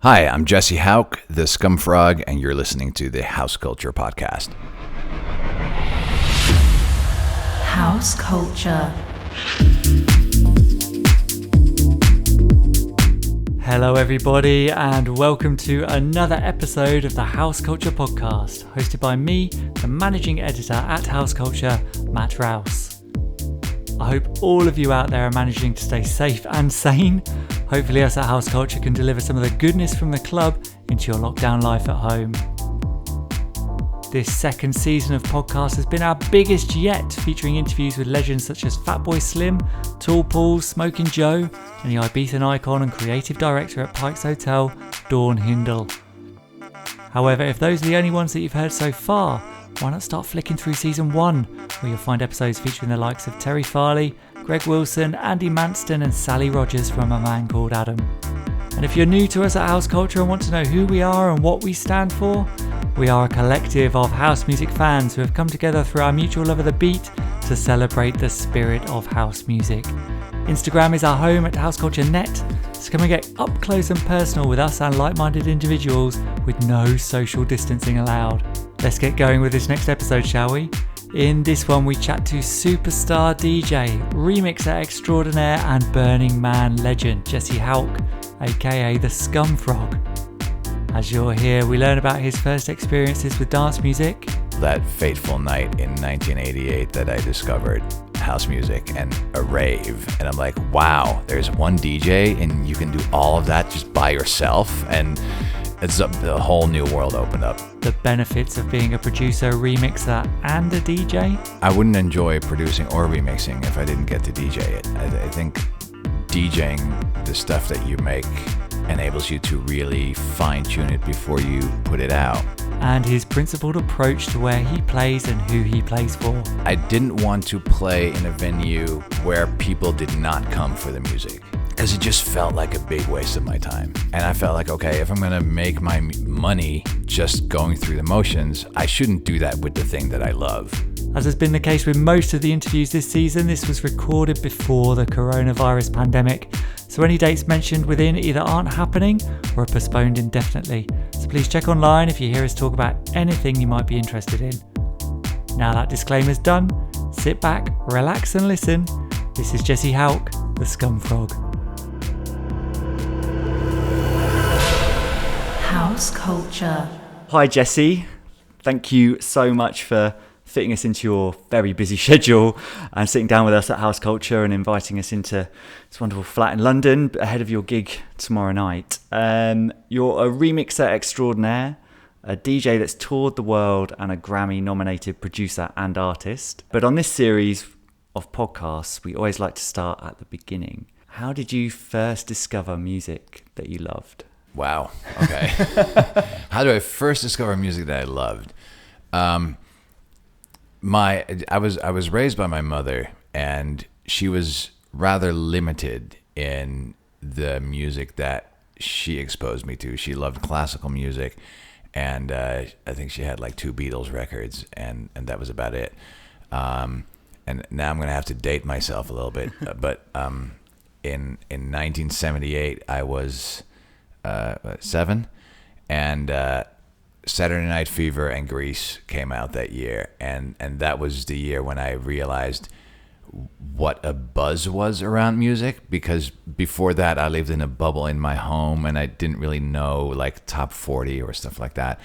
Hi, I'm Jesse Houk, the Scumfrog, and you're listening to the House Culture Podcast. House Culture. Hello everybody and welcome to another episode of the House Culture Podcast, hosted by me, the managing editor at House Culture, Matt Rouse. I hope all of you out there are managing to stay safe and sane. Hopefully us at House Culture can deliver some of the goodness from the club into your lockdown life at home. This second season of podcast has been our biggest yet, featuring interviews with legends such as Fatboy Slim, Tall Paul, Smoking Joe, and the Ibizan icon and creative director at Pike's Hotel, Dawn Hindle. However, if those are the only ones that you've heard so far, why not start flicking through season 1, where you'll find episodes featuring the likes of Terry Farley, Greg Wilson, Andy Manston and Sally Rogers from A Man Called Adam. And if you're new to us at House Culture and want to know who we are and what we stand for, we are a collective of house music fans who have come together through our mutual love of the beat to celebrate the spirit of house music. Instagram is our home at House Culture Net, so come and get up close and personal with us and like-minded individuals with no social distancing allowed. Let's get going with this next episode, shall we? In this one we chat to superstar DJ, remixer extraordinaire and Burning Man legend Jesse Houk, aka the Scumfrog. As you'll hear, we learn about his first experiences with dance music. That fateful night in 1988 that I discovered house music and a rave, and I'm like, wow, there's one DJ and you can do all of that just by yourself, and it's a whole new world opened up. The benefits of being a producer, remixer and a DJ. I wouldn't enjoy producing or remixing if I didn't get to DJ it. I think DJing the stuff that you make enables you to really fine-tune it before you put it out. And his principled approach to where he plays and who he plays for. I didn't want to play in a venue where people did not come for the music, because it just felt like a big waste of my time. And I felt like, okay, if I'm going to make my money just going through the motions, I shouldn't do that with the thing that I love. As has been the case with most of the interviews this season, this was recorded before the coronavirus pandemic, so any dates mentioned within either aren't happening or are postponed indefinitely. So please check online if you hear us talk about anything you might be interested in. Now that disclaimer's done, sit back, relax and listen. This is Jesse Houk, the Scumfrog. House Culture. Hi Jesse, thank you so much for fitting us into your very busy schedule and sitting down with us at House Culture and inviting us into this wonderful flat in London ahead of your gig tomorrow night. You're a remixer extraordinaire, a DJ that's toured the world and a Grammy nominated producer and artist. But on this series of podcasts, we always like to start at the beginning. How did you first discover music that you loved? Wow. Okay. How do I first discover music that I loved? I was raised by my mother, and she was rather limited in the music that she exposed me to. She loved classical music, and I think she had like 2 Beatles records, and that was about it. And now I'm going to have to date myself a little bit, but in 1978 I was 7, and Saturday Night Fever and Grease came out that year, and that was the year when I realized what a buzz was around music, because before that I lived in a bubble in my home and I didn't really know like top 40 or stuff like that,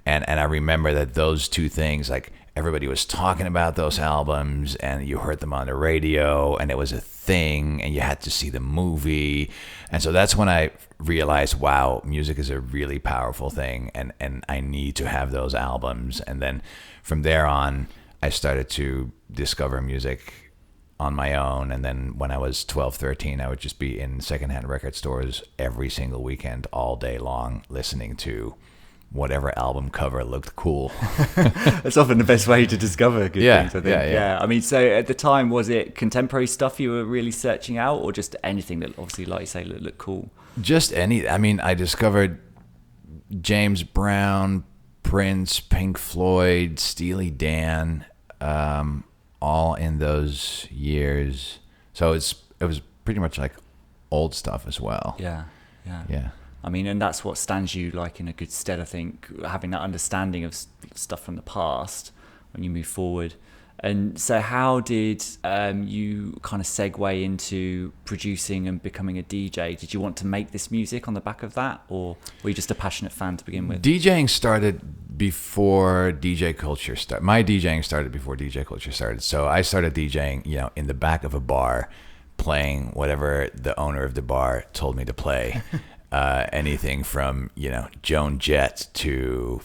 and I remember that those two things, like everybody was talking about those albums and you heard them on the radio and it was a thing and you had to see the movie. And so that's when I realized, wow, music is a really powerful thing, and I need to have those albums. And then from there on, I started to discover music on my own. And then when I was 12, 13, I would just be in secondhand record stores every single weekend, all day long, listening to whatever album cover looked cool. That's often the best way to discover good things, I think. Yeah. I mean, so at the time, was it contemporary stuff you were really searching out, or just anything that obviously, like you say, looked cool? Just any. I mean, I discovered James Brown, Prince, Pink Floyd, Steely Dan, all in those years. So it was pretty much like old stuff as well. Yeah. I mean, and that's what stands you like in a good stead, I think, having that understanding of stuff from the past when you move forward. And so how did you kind of segue into producing and becoming a DJ? Did you want to make this music on the back of that, or were you just a passionate fan to begin with? DJing started before DJ culture started. My DJing started before DJ culture started. So I started DJing, in the back of a bar, playing whatever the owner of the bar told me to play. Anything from, Joan Jett to,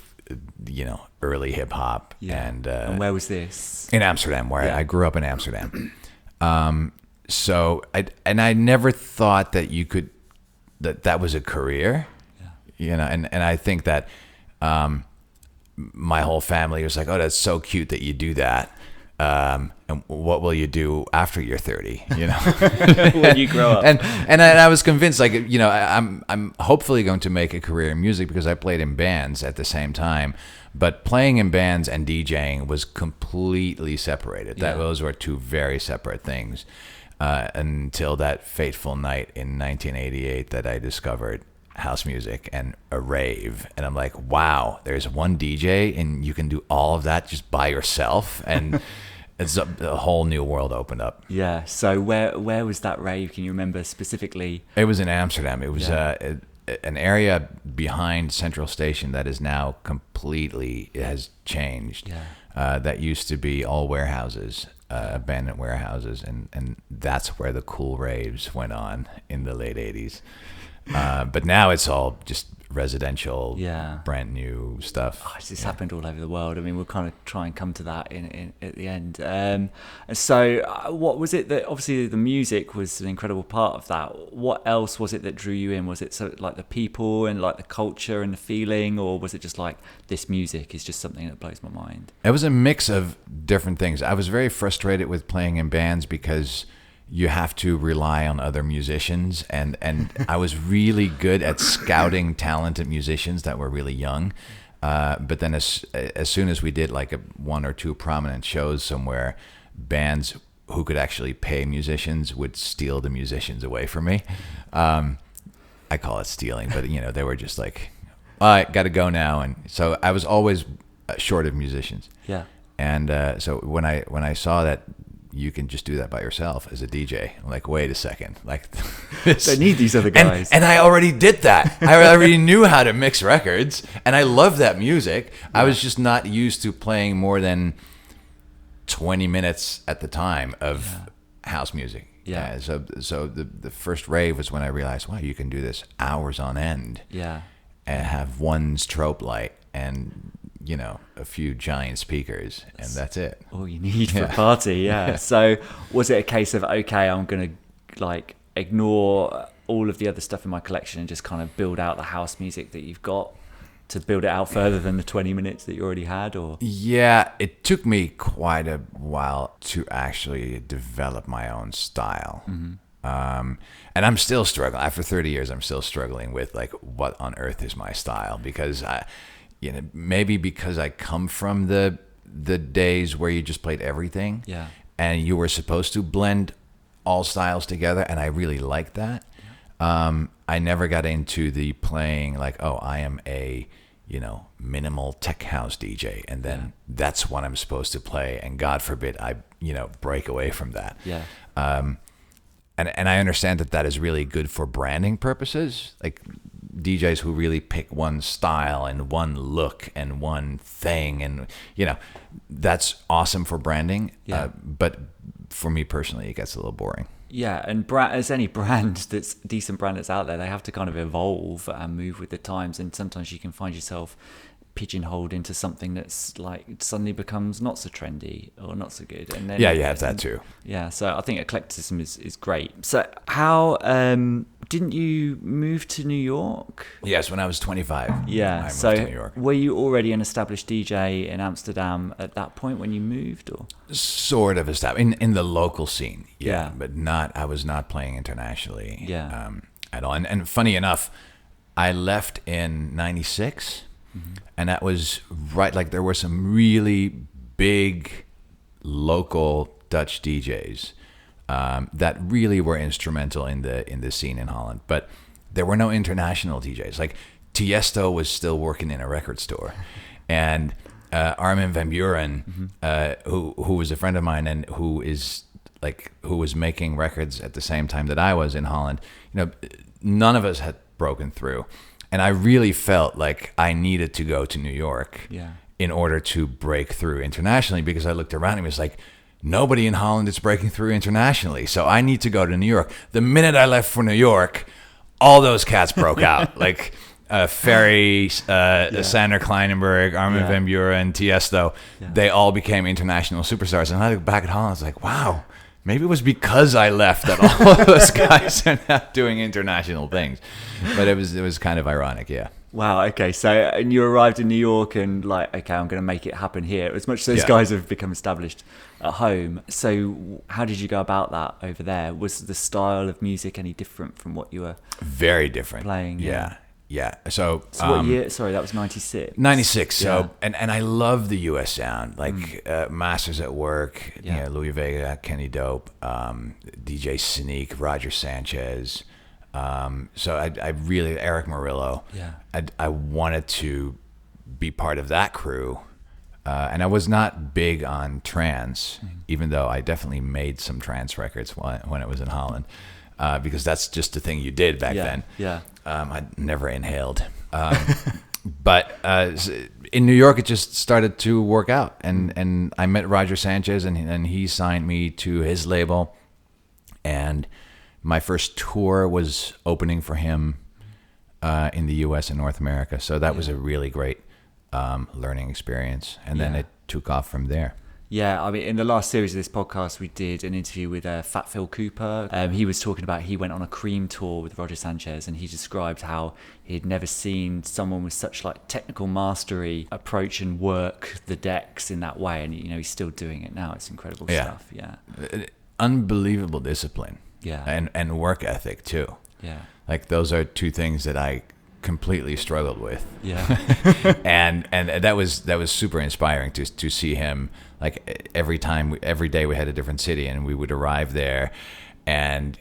early hip hop. Yeah. And where was this? In Amsterdam, where I grew up in Amsterdam. So I never thought that that was a career, and I think that my whole family was like, oh, that's so cute that you do that. And what will you do after you're 30? When you grow up. And I was convinced, like, I'm hopefully going to make a career in music because I played in bands at the same time. But playing in bands and DJing was completely separated. Those were two very separate things until that fateful night in 1988 that I discovered house music and a rave, and I'm like, wow, there's one DJ and you can do all of that just by yourself, and it's a whole new world opened up. Yeah. So where was that rave? Can you remember specifically? It was in Amsterdam. It was an area behind Central Station that is now it has changed. That used to be all warehouses, abandoned warehouses, and that's where the cool raves went on in the late 80s. But now it's all just residential, brand new stuff. It's happened all over the world. I mean, we'll kind of try and come to that in at the end. So what was it that, obviously the music was an incredible part of that. What else was it that drew you in? Was it so like the people and like the culture and the feeling, or was it just like, this music is just something that blows my mind? It was a mix of different things. I was very frustrated with playing in bands because you have to rely on other musicians, and I was really good at scouting talented musicians that were really young, but then as soon as we did like one or two prominent shows somewhere, bands who could actually pay musicians would steal the musicians away from me. I call it stealing, but they were just like, all right, gotta go now. And so I was always short of musicians. And so when I saw that you can just do that by yourself as a DJ, I'm like, wait a second, like I need these other guys. And I already did that. I already knew how to mix records, and I love that music. I was just not used to playing more than 20 minutes at the time of house music. So the first rave was when I realized, wow, you can do this hours on end. And have one strobe light and a few giant speakers, and that's it. All you need for a party. So was it a case of, okay, I'm gonna like ignore all of the other stuff in my collection and just kind of build out the house music that you've got, to build it out further than the 20 minutes that you already had? Or it took me quite a while to actually develop my own style. And I'm still struggling. After 30 years, I'm still struggling with like, what on earth is my style? Because maybe because I come from the days where you just played everything, and you were supposed to blend all styles together, and I really liked that. I never got into the playing like, oh, I am a minimal tech house DJ, and then that's what I'm supposed to play, and God forbid I break away from that. And I understand that is really good for branding purposes, like DJs who really pick one style and one look and one thing, and that's awesome for branding. But for me personally, it gets a little boring. And as any brand that's decent brand that's out there, they have to kind of evolve and move with the times, and sometimes you can find yourself pigeonholed into something that's like suddenly becomes not so trendy or not so good. And then you have that too. So I think eclecticism is great. So how didn't you move to New York? Yes, when I was 25. I moved to New York. Were you already an established DJ in Amsterdam at that point when you moved, or sort of established in the local scene? But I was not playing internationally at all. And funny enough, I left in 96. And that was right, like there were some really big local Dutch DJs that really were instrumental in the scene in Holland. But there were no international DJs. Like Tiesto was still working in a record store, and Armin van Buuren, who was a friend of mine and who was making records at the same time that I was in Holland. None of us had broken through, and I really felt like I needed to go to New York in order to break through internationally, because I looked around and it was like, nobody in Holland is breaking through internationally, so I need to go to New York. The minute I left for New York, all those cats broke out. Like Ferry, Sander Kleinenberg, Armin van Buuren, Tiesto, they all became international superstars. And I look back at Holland, I was like, wow, maybe it was because I left that all of those guys are now doing international things. But it was kind of ironic, yeah. Wow, okay. So, and you arrived in New York and like, okay, I'm going to make it happen here. As much as those guys have become established at home. So how did you go about that over there? Was the style of music any different from what you were very different playing? Yeah. So what year? Sorry, that was 96. 96. So, and I love the U.S. sound, like Masters at Work, Louis Vega, Kenny Dope, DJ Sneak, Roger Sanchez. So I really, Eric Murillo. Yeah. I wanted to be part of that crew. And I was not big on trance, even though I definitely made some trance records when I was in Holland, because that's just the thing you did back then. Yeah. I never inhaled. But in New York, it just started to work out. And I met Roger Sanchez, and he signed me to his label. And my first tour was opening for him in the U.S. and North America. So that was a really great learning experience. And then it took off from there. Yeah, I mean, in the last series of this podcast, we did an interview with Fat Phil Cooper. He was talking about he went on a Cream tour with Roger Sanchez, and he described how he'd never seen someone with such like technical mastery approach and work the decks in that way. And he's still doing it now. It's incredible stuff. Yeah, unbelievable discipline. Yeah, and work ethic too. Yeah, like those are two things that I completely struggled with. Yeah, and that was super inspiring to see him. Like every day we had a different city, and we would arrive there, and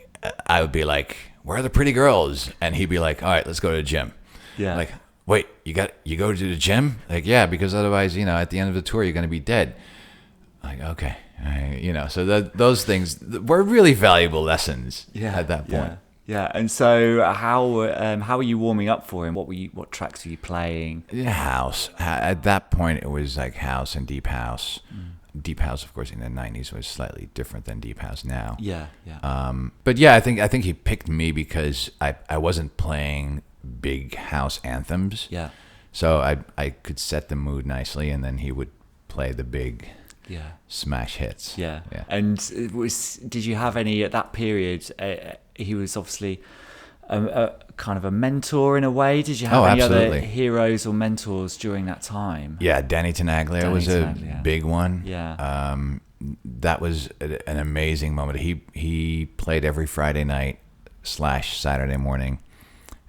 I would be like, "Where are the pretty girls?" And he'd be like, "All right, let's go to the gym." Yeah. Like, wait, you go to the gym? Like, yeah, because otherwise, at the end of the tour, you're going to be dead. Like, okay, so those things were really valuable lessons at that point. Yeah, and so how were you warming up for him? What tracks were you playing? House. At that point, it was like house and deep house. Deep house, of course, in the 90s was slightly different than deep house now. Yeah. But yeah, I think he picked me because I wasn't playing big house anthems. Yeah. So I could set the mood nicely, and then he would play the big smash hits. Yeah. And did you have any at that period? He was obviously a kind of a mentor in a way. Did you have any other heroes or mentors during that time? Yeah, Danny Tenaglia was a big one. Yeah. That was an amazing moment. He played every Friday night / Saturday morning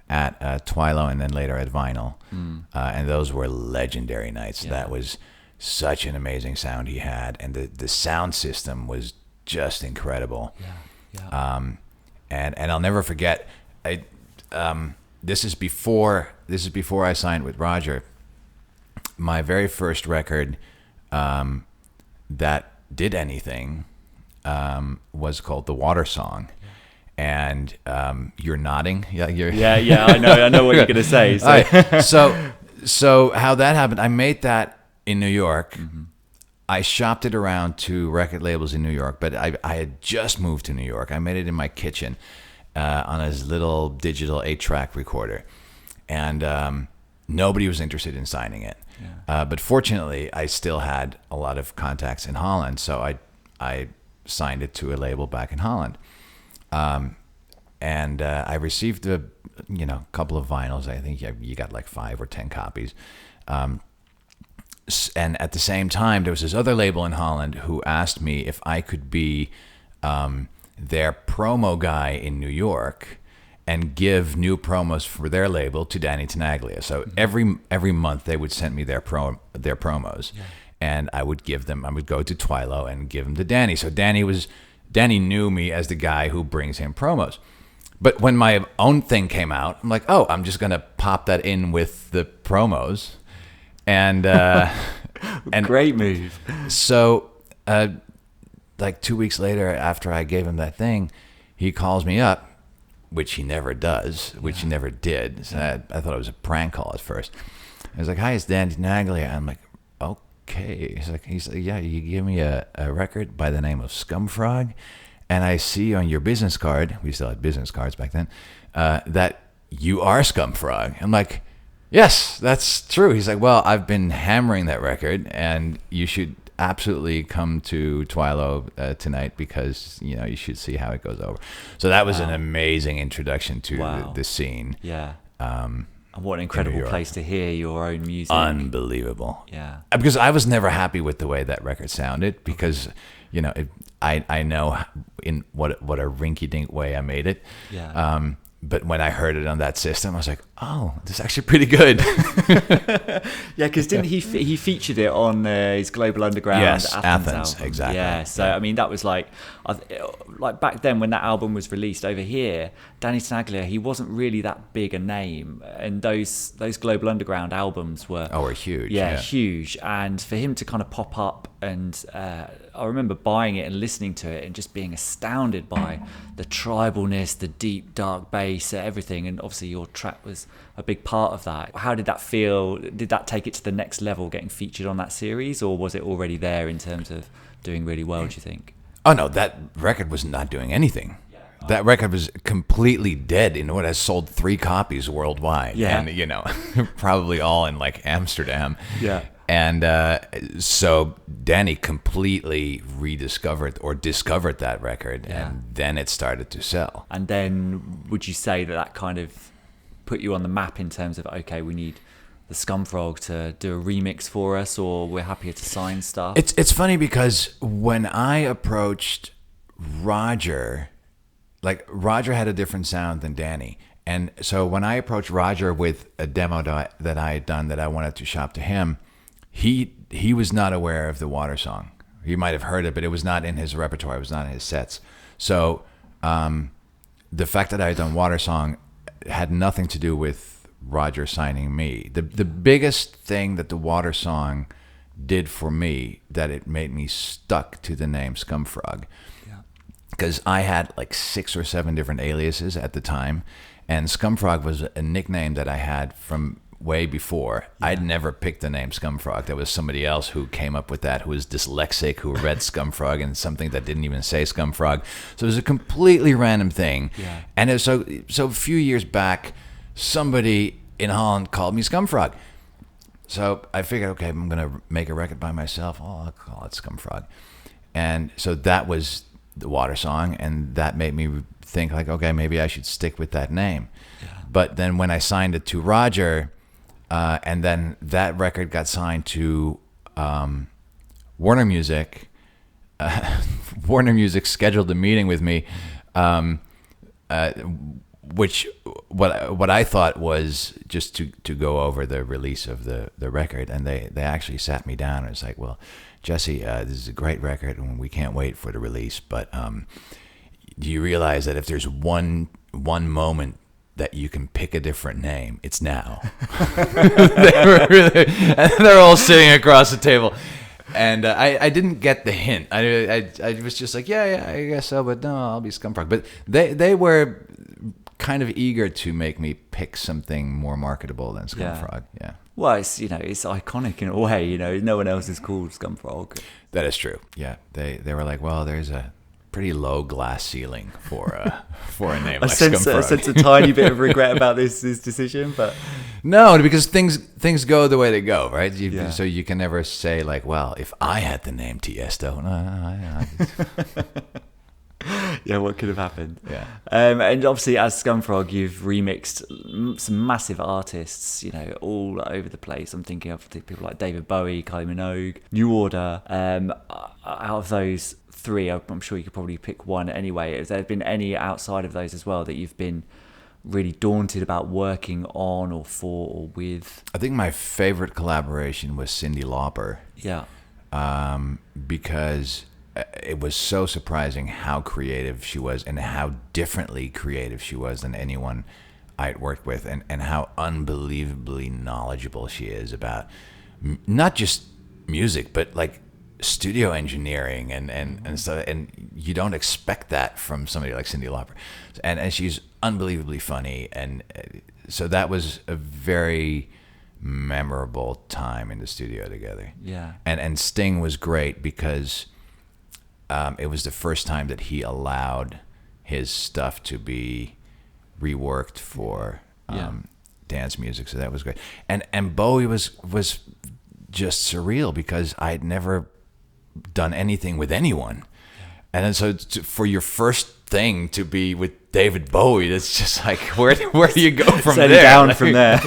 at Twilo, and then later at Vinyl. And those were legendary nights. Yeah. That was such an amazing sound he had, and the sound system was just incredible. Yeah. And I'll never forget. This is before I signed with Roger. My very first record that did anything was called The Water Song. And you're nodding. Yeah. I know what you're gonna say. So. Right. So how that happened? I made that in New York. Mm-hmm. I shopped it around to record labels in New York, but I had just moved to New York. I made it in my kitchen on a little digital 8-track recorder, and nobody was interested in signing it. Yeah. But fortunately, I still had a lot of contacts in Holland, so I signed it to a label back in Holland. And I received a couple of vinyls. I think you got like 5 or 10 copies. And at the same time, there was this other label in Holland who asked me if I could be their promo guy in New York and give new promos for their label to Danny Tenaglia. So every month they would send me their promos, and I would give them. I would go to Twilo and give them to Danny. So Danny knew me as the guy who brings him promos. But when my own thing came out, I'm like, oh, I'm just gonna pop that in with the promos, and Great move. So, like 2 weeks later, after I gave him that thing, he calls me up, which he never does, which he never did. So I thought it was a prank call at first. I was like, "Hi, it's Dan Tenaglia." I'm like, "Okay." He's like, "Yeah, you give me a record by the name of Scumfrog, and I see on your business card, we still had business cards back then, that you are Scumfrog." I'm like, "Yes, that's true." He's like, "Well, I've been hammering that record, and you should absolutely come to Twilo tonight because you should see how it goes over." So that was an amazing introduction to the scene. Yeah. And what an incredible place to hear your own music. Unbelievable. Yeah. Because I was never happy with the way that record sounded because, I know in what a rinky-dink way I made it. Yeah. But when I heard it on that system, I was like, "Oh, this is actually pretty good." Yeah, because didn't he featured it on his Global Underground Athens album. Exactly. Yeah, so I mean that was like back then when that album was released over here, Danny Tenaglia, he wasn't really that big a name, and those Global Underground albums were huge. Yeah, huge, and for him to kind of pop up, and I remember buying it and listening to it and just being astounded by the tribalness, the deep dark bass, everything, and obviously your track was a big part of that. How did that feel? Did that take it to the next level, getting featured on that series, or was it already there in terms of doing really well, do you think? Oh no, that record was not doing anything. That record was completely dead. It has sold 3 copies worldwide. Yeah. And, probably all in like Amsterdam. Yeah. And so Danny completely discovered that record, and then it started to sell. And then would you say that kind of put you on the map in terms of, okay, we need the Scumfrog to do a remix for us, or we're happier to sign stuff? It's funny because when I approached Roger, like Roger had a different sound than Danny. And so when I approached Roger with a demo that I had done that I wanted to shop to him, he was not aware of the Water Song. He might have heard it, but it was not in his repertoire. It was not in his sets. So the fact that I had done Water Song had nothing to do with Roger signing me. The biggest thing that the Water Song did for me, that it made me stuck to the name Scumfrog. Because I had like 6 or 7 different aliases at the time, and Scumfrog was a nickname that I had from way before. I'd never picked the name Scumfrog. There was somebody else who came up with that, who was dyslexic, who read Scumfrog and something that didn't even say Scumfrog. So it was a completely random thing. Yeah. And so a few years back, somebody in Holland called me Scumfrog. So I figured, okay, I'm going to make a record by myself. Oh, I'll call it Scumfrog. And so that was the Water Song, and that made me think like, okay, maybe I should stick with that name. Yeah. But then when I signed it to Roger, and then that record got signed to Warner Music. Warner Music scheduled a meeting with me, which what I thought was just to go over the release of the record, and they actually sat me down and was like, "Well, Jesse, this is a great record, and we can't wait for the release. But do you realize that if there's one moment that you can pick a different name, it's now." They're all sitting across the table, and I didn't get the hint. I was just like, yeah, I guess so, but no, I'll be Scumfrog. But they were kind of eager to make me pick something more marketable than Scumfrog. Yeah. Well, it's it's iconic in a way. No one else is called Scumfrog. That is true. Yeah, they were like, well, there's a pretty low glass ceiling for a name like Scumfrog. I sense a tiny bit of regret about this decision, but no, because things go the way they go, right? So you can never say like, well, if I had the name Tiesto, yeah, what could have happened? Yeah. And obviously, as Scumfrog, you've remixed some massive artists, all over the place. I'm thinking of people like David Bowie, Kylie Minogue, New Order. Out of those 3, I'm sure you could probably pick one anyway. Has there been any outside of those as well that you've been really daunted about working on or for or with? I think my favorite collaboration was Cyndi Lauper. Yeah. Because it was so surprising how creative she was and how differently creative she was than anyone I'd worked with, and how unbelievably knowledgeable she is about not just music, but like studio engineering and stuff. And you don't expect that from somebody like Cyndi Lauper. And she's unbelievably funny. And so that was a very memorable time in the studio together. Yeah. And Sting was great because it was the first time that he allowed his stuff to be reworked for dance music. So that was great. And Bowie was just surreal because I'd never done anything with anyone. And then so for your first thing to be with David Bowie, it's just like, where do you go from there? Down from there.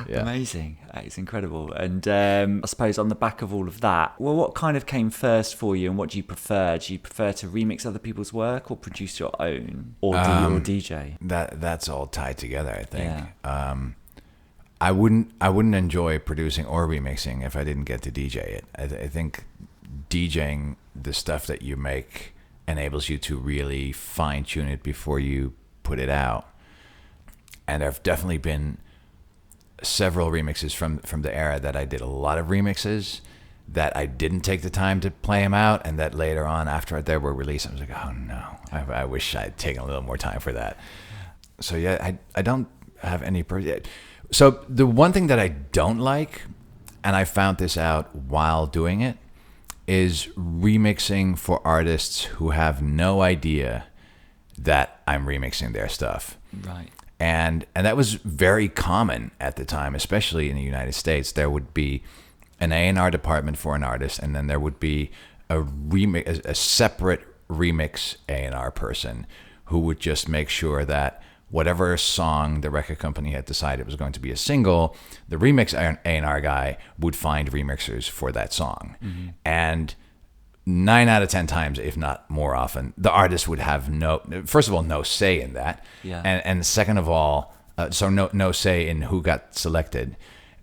Yeah. Amazing. It's incredible. And I suppose on the back of all of that, well, what kind of came first for you, and what do you prefer? Do you prefer to remix other people's work or produce your own, or DJ? That's all tied together, I think. Yeah. I wouldn't enjoy producing or remixing if I didn't get to DJ it. I think DJing the stuff that you make enables you to really fine tune it before you put it out. And there have definitely been several remixes from the era that I did a lot of remixes that I didn't take the time to play them out, and that later on after they were released, I was like, oh no, I wish I'd taken a little more time for that. So yeah, I don't have any. So the one thing that I don't like, and I found this out while doing it, is remixing for artists who have no idea that I'm remixing their stuff. Right. And that was very common at the time, especially in the United States. There would be an A&R department for an artist, and then there would be a separate remix A&R person who would just make sure that whatever song the record company had decided was going to be a single, the remix A&R guy would find remixers for that song. Mm-hmm. And 9 out of 10 times, if not more often, the artist would have first of all, no say in that. Yeah. And second of all, so no say in who got selected.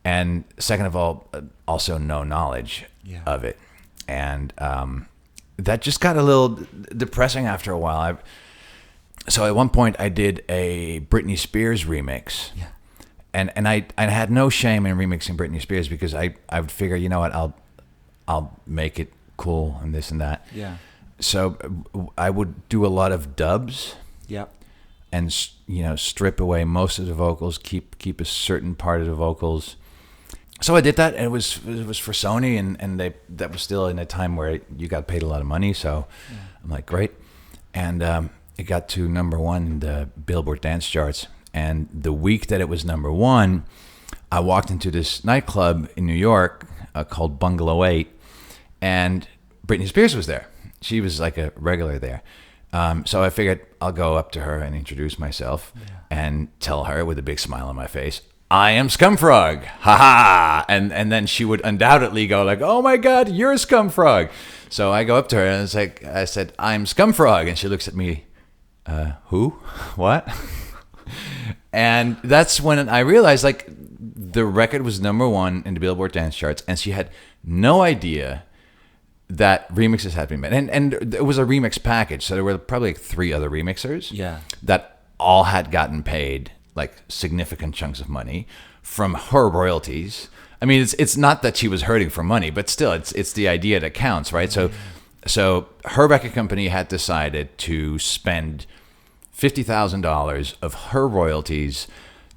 And second of all, also no knowledge of it. And that just got a little depressing after a while. So at one point I did a Britney Spears remix. Yeah. And I had no shame in remixing Britney Spears because I would figure, you know what, I'll make it cool and this and that. Yeah. So I would do a lot of dubs. Yep. And strip away most of the vocals, keep a certain part of the vocals. So I did that, and it was for Sony, and that was still in a time where you got paid a lot of money. So I'm like, great. And it got to number 1 in the Billboard dance charts. And the week that it was number 1, I walked into this nightclub in New York called Bungalow 8, and Britney Spears was there. She was like a regular there. So I figured I'll go up to her and introduce myself and tell her with a big smile on my face, I am Scumfrog, ha! And then she would undoubtedly go like, oh my God, you're Scumfrog. So I go up to her and I said, I'm Scumfrog. And she looks at me, who? What? And that's when I realized like the record was number 1 in the Billboard dance charts, and she had no idea that remixes had been made. And it was a remix package, so there were probably like 3 other remixers that all had gotten paid like significant chunks of money from her royalties. I mean, it's not that she was hurting for money, but still, it's the idea that counts, right? So her record company had decided to spend $50,000 of her royalties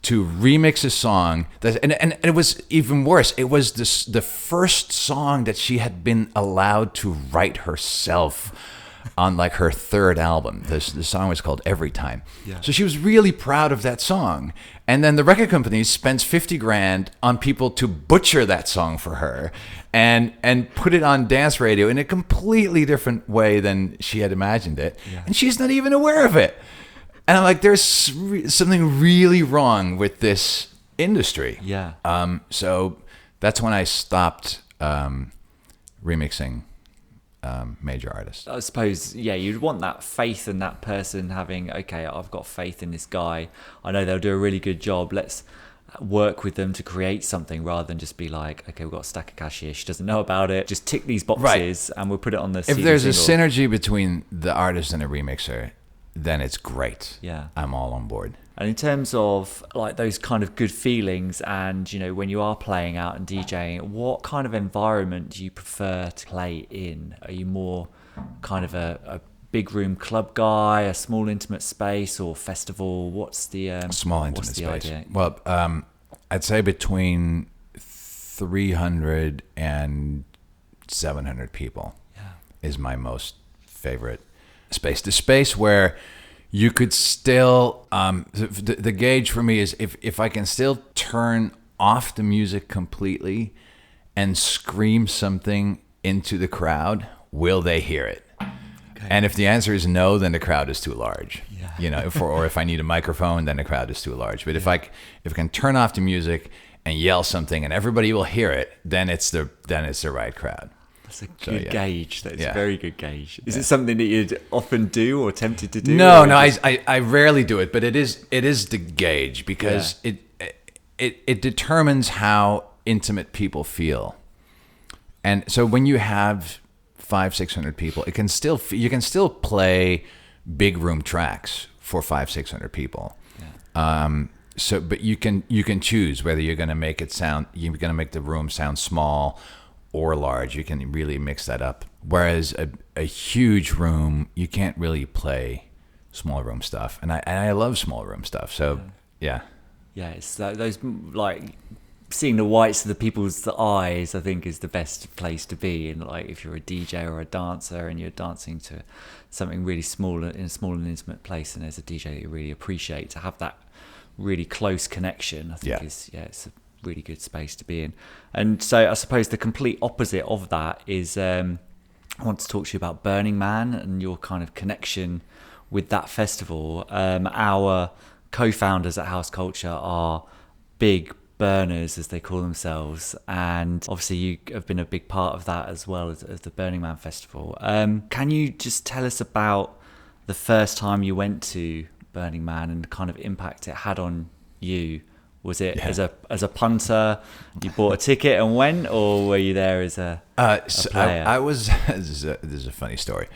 to remix a song and it was even worse. It was the first song that she had been allowed to write herself on like her 3rd album. The song was called Every Time. Yeah. So she was really proud of that song. And then the record company spends $50,000 on people to butcher that song for her and put it on dance radio in a completely different way than she had imagined it. Yeah. And she's not even aware of it. And I'm like, there's something really wrong with this industry. Yeah. So that's when I stopped remixing major artists. I suppose, you'd want that faith in that person having, okay, I've got faith in this guy. I know they'll do a really good job. Let's work with them to create something rather than just be like, okay, we've got a stack of cash here, she doesn't know about it, just tick these boxes and we'll put it on the CD if there's single. a synergy between the artist and a remixer, then it's great. Yeah, I'm all on board. And in terms of like those kind of good feelings and, you know, when you are playing out and DJing, what kind of environment do you prefer to play in? Are you more kind of a big room club guy, a small intimate space, or festival? What's the small intimate what's the space? idea? Well, I'd say between 300 and 700 people is my most favorite space. The space where you could still the gauge for me is if I can still turn off the music completely and scream something into the crowd, will they hear it? And if the answer is no, then the crowd is too large. Yeah. You know, or if I need a microphone, then the crowd is too large. But if I can turn off the music and yell something and everybody will hear it, then it's the right crowd. That's a good gauge. That's a Yeah. very good gauge. Is it something that you'd often do or tempted to do? No, I rarely do it, but it is the gauge because it determines how intimate people feel. And so when you have 500-600 people, you can still play big room tracks for 500-600 people. But you can choose whether you're going to make the room sound small or large. You can really mix that up. Whereas a huge room, you can't really play small room stuff, and I love small room stuff. So yeah, it's those like seeing the whites of the people's eyes, I think, is the best place to be. And like if you're a DJ or a dancer and you're dancing to something really small in a small and intimate place, and there's a DJ that you really appreciate, to have that really close connection, I think it's a really good space to be in. And so I suppose the complete opposite of that is I want to talk to you about Burning Man and your kind of connection with that festival. Our co-founders at House Culture are big burners, as they call themselves, and obviously you have been a big part of that as well as the Burning Man Festival. Can you just tell us about the first time you went to Burning Man and the kind of impact it had on you? Was it as a punter, you bought a ticket and went, or were you there as a player? I was. This is a funny story.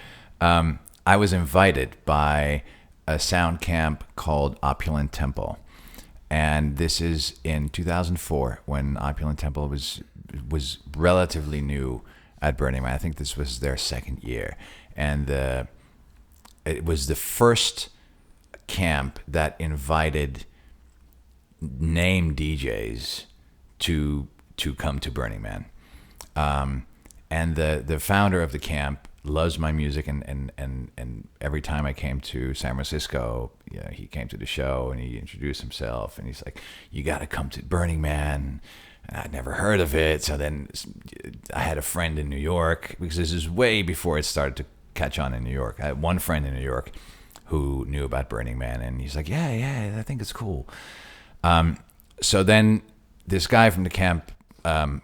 I was invited by a sound camp called Opulent Temple. And this is in 2004 when Opulent Temple was relatively new at Burning Man. I think this was their second year. And it was the first camp that invited name DJs to come to Burning Man. And the founder of the camp loves my music, and every time I came to San Francisco, he came to the show and he introduced himself and he's like, "You got to come to Burning Man." And I'd never heard of it. So then I had a friend in New York, because this is way before it started to catch on in New York. I had one friend in New York who knew about Burning Man, and he's like, yeah, I think it's cool. So then this guy from the camp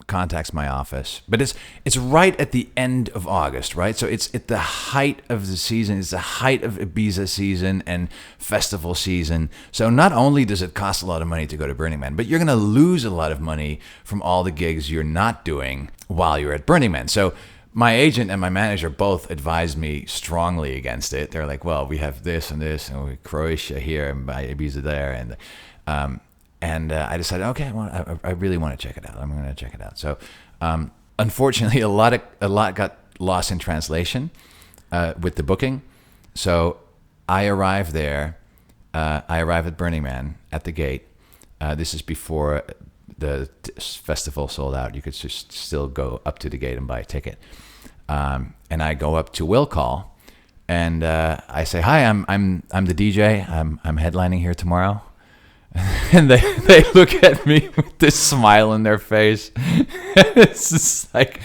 contacts my office, but it's right at the end of August, right? So it's at the height of the season. It's the height of Ibiza season and festival season. So not only does it cost a lot of money to go to Burning Man, but you're going to lose a lot of money from all the gigs you're not doing while you're at Burning Man. So my agent and my manager both advised me strongly against it. They're like, well, we have this and this, and we Croatia here and Ibiza there, and I decided, okay, well, I really want to check it out. I'm going to check it out. So, unfortunately, a lot got lost in translation with the booking. So, I arrived there. I arrived at Burning Man at the gate. This is before the festival sold out. You could just still go up to the gate and buy a ticket. And I go up to will call, and I say, "Hi, I'm the DJ. I'm headlining here tomorrow." And they look at me with this smile on their face. It's just like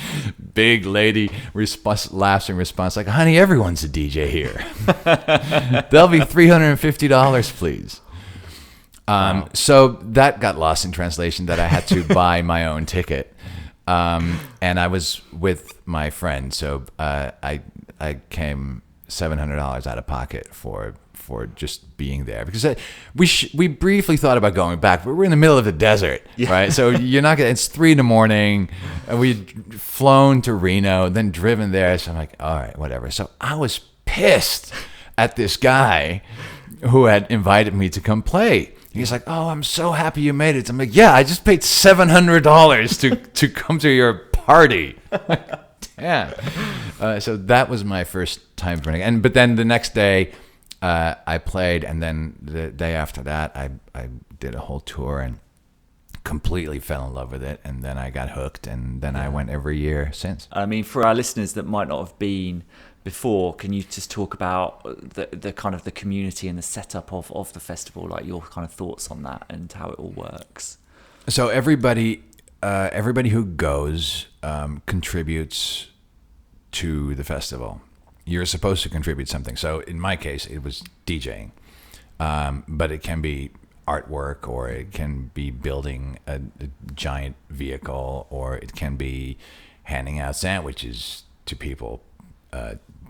big lady laughs in response, like, "Honey, everyone's a DJ here. They'll be $350, please." Wow. So that got lost in translation, that I had to buy my own ticket. And I was with my friend, so I came $700 out of pocket for for just being there, because we briefly thought about going back, but we're in the middle of the desert, right? So you're not gonna. It's 3 a.m, and we'd flown to Reno, then driven there. So I'm like, all right, whatever. So I was pissed at this guy who had invited me to come play. He's like, oh, I'm so happy you made it. I'm like, yeah, I just paid $700 to come to your party. Damn. So that was my first time burning. But then the next day, I played, and then the day after that, I did a whole tour and completely fell in love with it. And then I got hooked, and then I went every year since. I mean, for our listeners that might not have been before, can you just talk about the kind of the community and the setup of the festival, like your kind of thoughts on that and how it all works? So everybody who goes contributes to the festival. You're supposed to contribute something. So in my case, it was DJing, but it can be artwork, or it can be building a giant vehicle, or it can be handing out sandwiches to people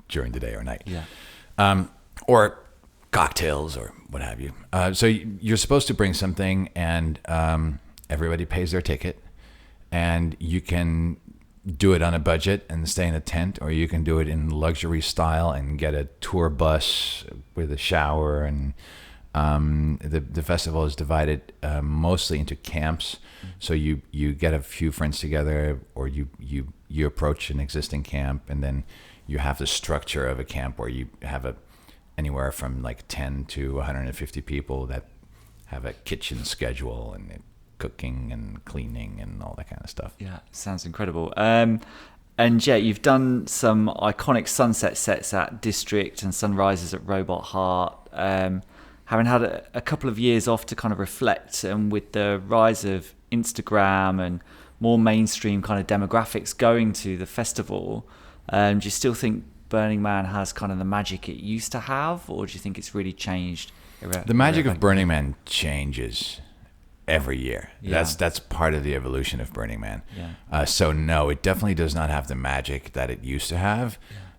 during the day or night, or cocktails or what have you. So you're supposed to bring something, and everybody pays their ticket, and you can do it on a budget and stay in a tent, or you can do it in luxury style and get a tour bus with a shower. And the festival is divided mostly into camps. So you get a few friends together, or you approach an existing camp, and then you have the structure of a camp where you have anywhere from like 10 to 150 people that have a kitchen schedule and cooking and cleaning and all that kind of stuff. Yeah, sounds incredible. And yeah, you've done some iconic sunset sets at District and sunrises at Robot Heart. Having had a couple of years off to kind of reflect, and with the rise of Instagram and more mainstream kind of demographics going to the festival, do you still think Burning Man has kind of the magic it used to have, or do you think it's really changed? The magic of Burning Man changes every year. Yeah. That's part of the evolution of Burning Man. Yeah. So no, it definitely does not have the magic that it used to have.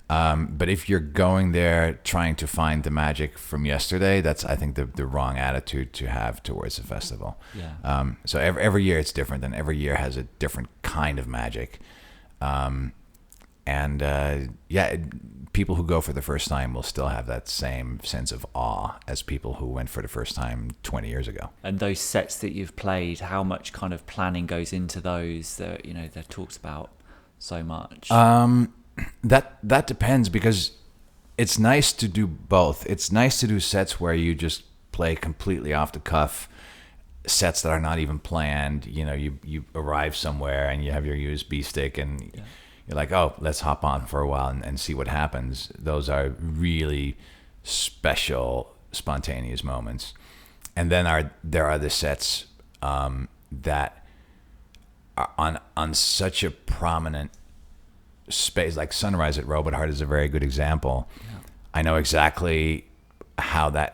Yeah. But if you're going there trying to find the magic from yesterday, that's, I think, the wrong attitude to have towards the festival. Yeah. So every year it's different, and every year has a different kind of magic. People who go for the first time will still have that same sense of awe as people who went for the first time 20 years ago. And those sets that you've played, how much kind of planning goes into those that, they're talked about so much? That depends, because it's nice to do both. It's nice to do sets where you just play completely off the cuff, sets that are not even planned. You arrive somewhere and you have your USB stick, and you're like, oh, let's hop on for a while and see what happens. Those are really special, spontaneous moments. And then there are the sets that are on such a prominent space, like Sunrise at Robot Heart is a very good example. Yeah. I know exactly how that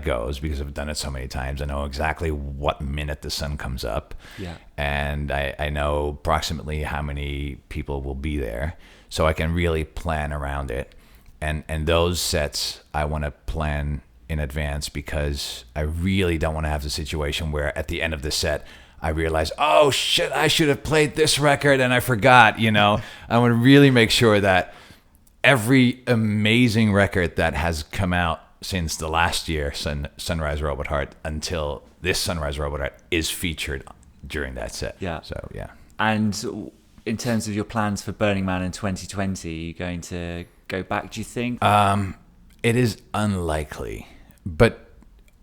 goes because I've done it so many times. I know exactly what minute the sun comes up. Yeah. And I know approximately how many people will be there. So I can really plan around it. And those sets I want to plan in advance, because I really don't want to have the situation where at the end of the set I realize, oh shit, I should have played this record and I forgot, I want to really make sure that every amazing record that has come out since the last year, Sunrise Robot Heart, until this Sunrise Robot Heart, is featured during that set. Yeah. So, yeah. And in terms of your plans for Burning Man in 2020, are you going to go back, do you think? It is unlikely, but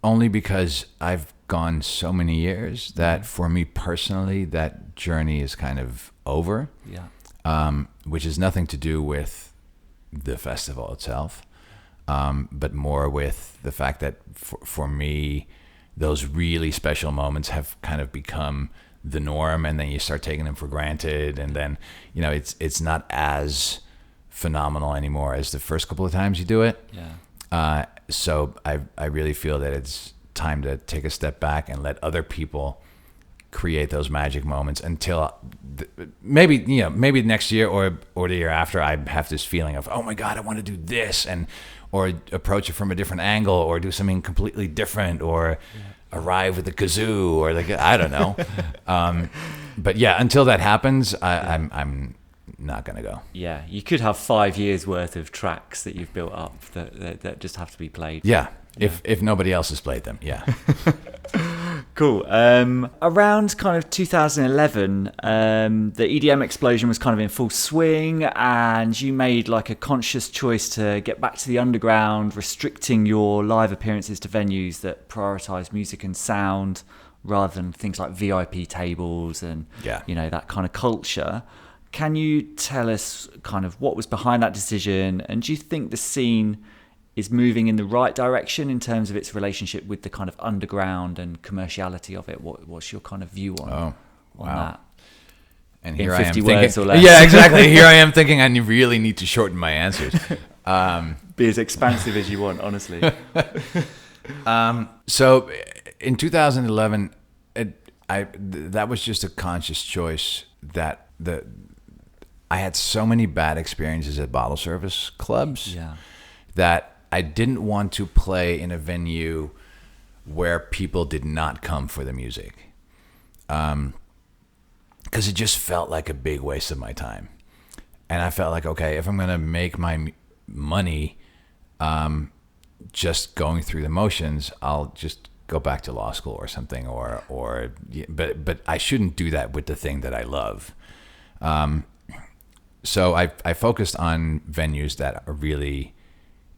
only because I've gone so many years that for me personally, that journey is kind of over. Yeah. Which has nothing to do with the festival itself, but more with the fact that for me, those really special moments have kind of become the norm, and then you start taking them for granted, and then it's not as phenomenal anymore as the first couple of times you do it. Yeah. So I really feel that it's time to take a step back and let other people create those magic moments until maybe next year or the year after I have this feeling of, oh my God, I want to do this, or approach it from a different angle, or do something completely different, or arrive with a kazoo, or like, I don't know. But yeah, until that happens, I'm not gonna go. Yeah, you could have 5 years worth of tracks that you've built up that just have to be played. Yeah, if nobody else has played them, yeah. Cool. Around kind of 2011, the EDM explosion was kind of in full swing, and you made like a conscious choice to get back to the underground, restricting your live appearances to venues that prioritize music and sound rather than things like VIP tables and that kind of culture. Can you tell us kind of what was behind that decision, and do you think the scene is moving in the right direction in terms of its relationship with the kind of underground and commerciality of it? What's your kind of view on that? And here in 50 I am words thinking, or less. yeah, exactly. Here I am thinking I really need to shorten my answers. Be as expansive as you want, honestly. So in 2011, that was just a conscious choice that I had so many bad experiences at bottle service clubs that I didn't want to play in a venue where people did not come for the music. Because it just felt like a big waste of my time. And I felt like, okay, if I'm going to make my money just going through the motions, I'll just go back to law school or something, but I shouldn't do that with the thing that I love. So I focused on venues that are really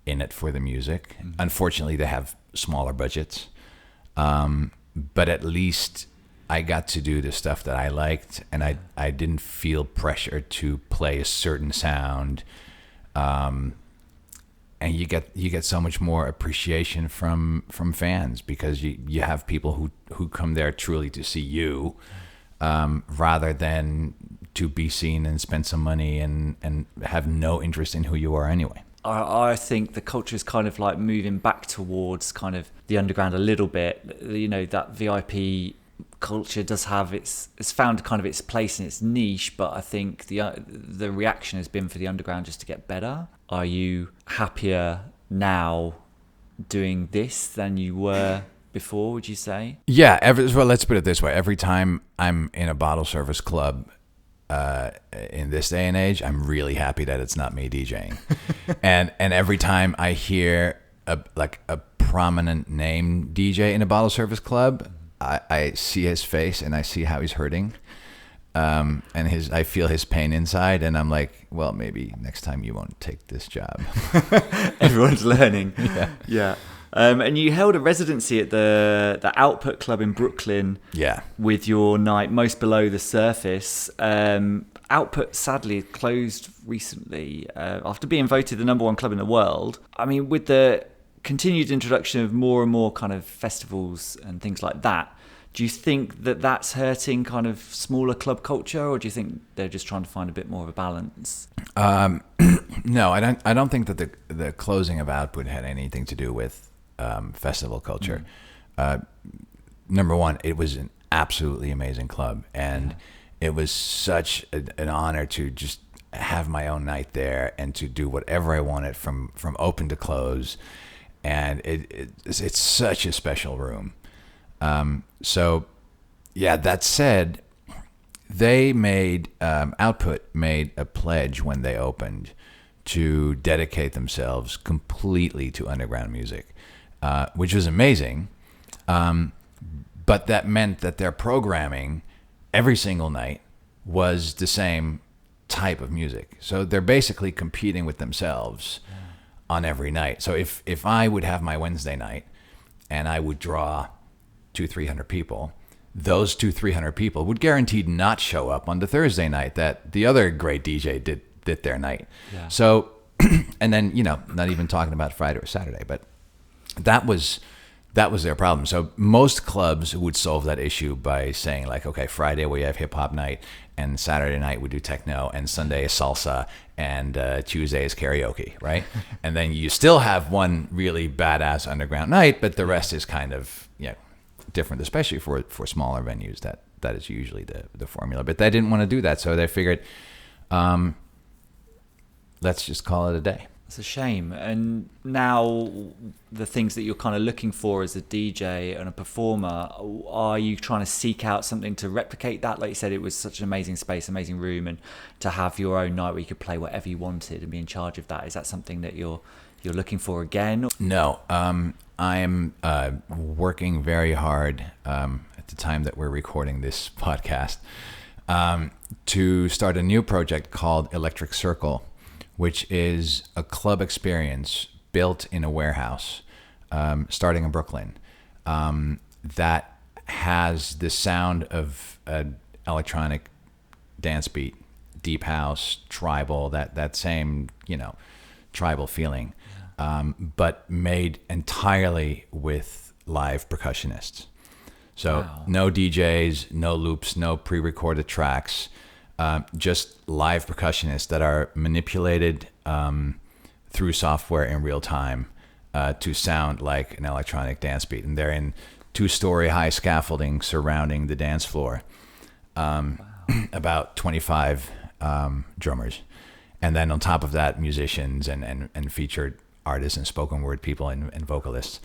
in it for the music. Mm-hmm. Unfortunately, they have smaller budgets, but at least I got to do the stuff that I liked, and I didn't feel pressure to play a certain sound. And you get so much more appreciation from fans, because you have people who come there truly to see you, rather than to be seen and spend some money and have no interest in who you are anyway. I think the culture is kind of like moving back towards kind of the underground a little bit. You know, that VIP culture does have it's found kind of its place and its niche, but I think the reaction has been for the underground just to get better. Are you happier now doing this than you were before, would you say? Yeah, well, let's put it this way. Every time I'm in a bottle service club, in this day and age, I'm really happy that it's not me DJing. and every time I hear a prominent name DJ in a bottle service club, I see his face and I see how he's hurting. And I feel his pain inside, and I'm like, well, maybe next time you won't take this job. Everyone's learning. Yeah. And you held a residency at the Output Club in Brooklyn. Yeah. With your night Most Below the Surface. Output sadly closed recently after being voted the #1 club in the world. I mean, with the continued introduction of more and more kind of festivals and things like that, do you think that that's hurting kind of smaller club culture, or do you think they're just trying to find a bit more of a balance? No, I don't think that the closing of Output had anything to do with festival culture. Number one, it was an absolutely amazing club, and it was such an honor to just have my own night there and to do whatever I wanted from open to close. And it's such a special room. So, yeah, that said, they Output made a pledge when they opened to dedicate themselves completely to underground music, which was amazing. But that meant that their programming every single night was the same type of music. So they're basically competing with themselves on every night. So if I would have my Wednesday night and I would draw 200-300 people, those 200-300 people would guaranteed not show up on the Thursday night that the other great DJ did their night. Yeah. So, and then, not even talking about Friday or Saturday, but that was their problem. So most clubs would solve that issue by saying like, okay, Friday we have hip hop night, and Saturday night we do techno, and Sunday is salsa, and Tuesday is karaoke, right? And then you still have one really badass underground night, but the rest is kind of, different, especially for smaller venues. That is usually the formula. But they didn't want to do that, so they figured, let's just call it a day. It's a shame. And now the things that you're kind of looking for as a DJ and a performer, are you trying to seek out something to replicate that? Like you said, it was such an amazing space, amazing room, and to have your own night where you could play whatever you wanted and be in charge of that. Is that something that you're looking for again? No, I am working very hard at the time that we're recording this podcast to start a new project called Electric Circle, which is a club experience built in a warehouse, starting in Brooklyn, that has the sound of an electronic dance beat, deep house, tribal, that same, tribal feeling, but made entirely with live percussionists. So Wow. no DJs, no loops, no pre-recorded tracks, just live percussionists that are manipulated through software in real time to sound like an electronic dance beat. And they're in 2-story high scaffolding surrounding the dance floor, about 25 drummers. And then on top of that, musicians and featured artists and spoken word people and vocalists.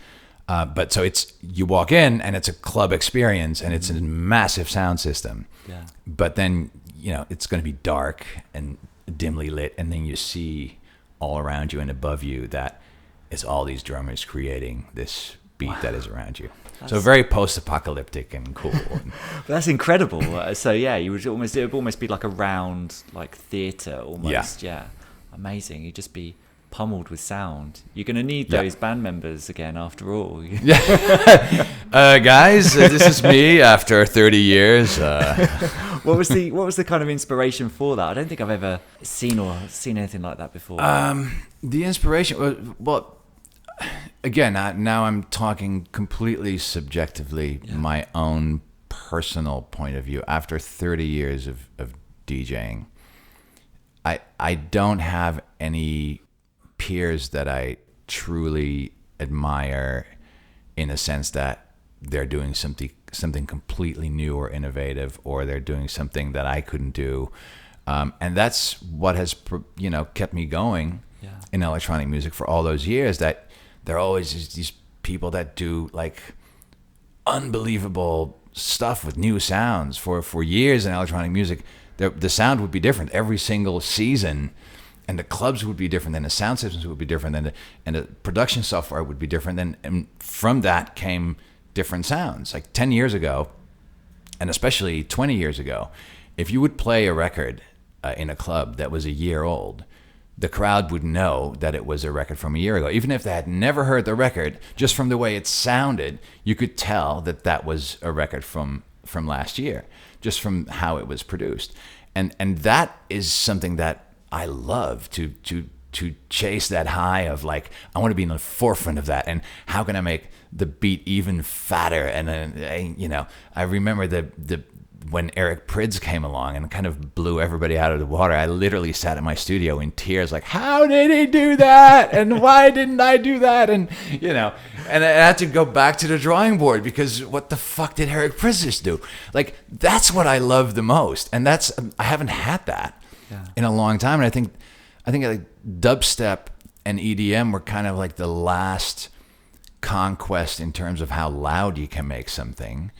But so you walk in and it's a club experience and it's a massive sound system. Yeah. But then, it's going to be dark and dimly lit. And then you see all around you and above you that it's all these drummers creating this beat that is around you. So very post-apocalyptic and cool. That's incredible. So yeah, it would almost be like a round, like theatre almost. Yeah. Amazing. You'd just be pummeled with sound. You're going to need those band members again after all. Guys, this is me after 30 years. What was the kind of inspiration for that? I don't think I've ever seen anything like that before. The inspiration was, again, now I'm talking completely subjectively, my own personal point of view. After 30 years of DJing, I don't have any peers that I truly admire in a sense that they're doing something completely new or innovative, or they're doing something that I couldn't do. And that's what has, kept me going in electronic music for all those years, that there are always these people that do like unbelievable stuff with new sounds. For years in electronic music, the sound would be different every single season, and the clubs would be different, and the sound systems would be different, and the production software would be different. And from that came different sounds. Like 10 years ago, and especially 20 years ago, if you would play a record in a club that was a year old, the crowd would know that it was a record from a year ago. Even if they had never heard the record, just from the way it sounded, you could tell that was a record from last year, just from how it was produced. And that is something that I love, to chase that high of like, I want to be in the forefront of that, and how can I make the beat even fatter? And I remember when Eric Prydz came along and kind of blew everybody out of the water. I literally sat in my studio in tears, like, how did he do that? And why didn't I do that? And and I had to go back to the drawing board, because what the fuck did Eric Prydz just do? Like, that's what I love the most, and I haven't had that in a long time. And I think like dubstep and EDM were kind of like the last conquest in terms of how loud you can make something.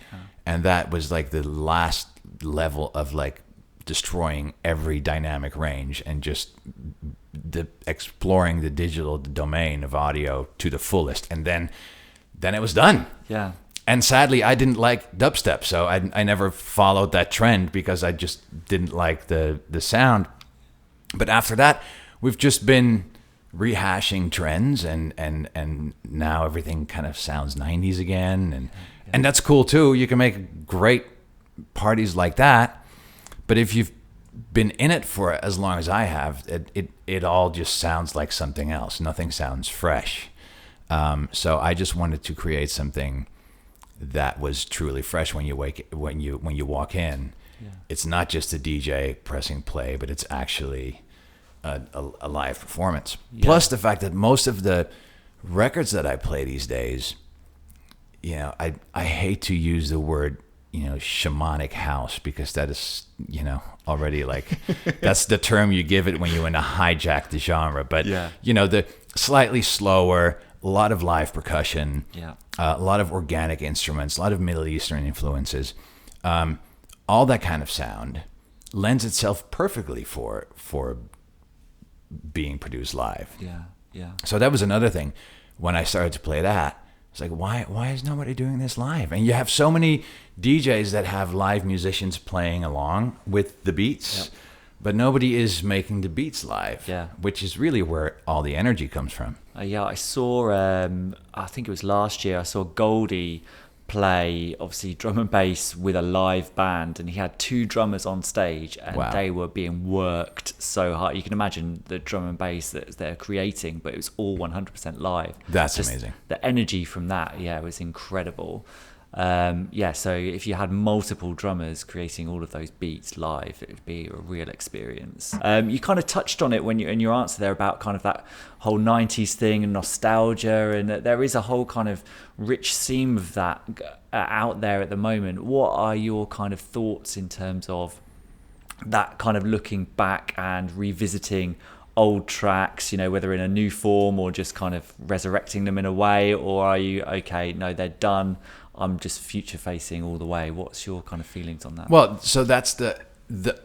And that was like the last level of like destroying every dynamic range and just exploring the digital domain of audio to the fullest. And then it was done. Yeah. And sadly, I didn't like dubstep, so I never followed that trend, because I just didn't like the sound. But after that, we've just been rehashing trends, and now everything kind of sounds 90s again, and that's cool too. You can make great parties like that, but if you've been in it for as long as I have, it all just sounds like something else. Nothing sounds fresh. So I just wanted to create something that was truly fresh when you walk in. Yeah. It's not just a DJ pressing play, but it's actually a live performance. Yeah. Plus the fact that most of the records that I play these days, I hate to use the word shamanic house, because that is, already like, that's the term you give it when you want to hijack the genre. But, the slightly slower, a lot of live percussion, a lot of organic instruments, a lot of Middle Eastern influences, all that kind of sound lends itself perfectly for being produced live. So that was another thing. When I started to play that, it's like, why is nobody doing this live? And you have so many DJs that have live musicians playing along with the beats, but nobody is making the beats live, which is really where all the energy comes from. I saw, I think it was last year, I saw Goldie play, obviously, drum and bass with a live band, and he had 2 drummers on stage, and they were being worked so hard. You can imagine the drum and bass that they're creating, but it was all 100% live. That's amazing. The energy from that, was incredible. So if you had multiple drummers creating all of those beats live, it would be a real experience. You kind of touched on it in your answer there about kind of that whole 90s thing and nostalgia, and that there is a whole kind of rich seam of that out there at the moment. What are your kind of thoughts in terms of that kind of looking back and revisiting old tracks, whether in a new form or just kind of resurrecting them in a way? Or are you, okay, no, they're done, I'm just future facing all the way? What's your kind of feelings on that? Well, so that's the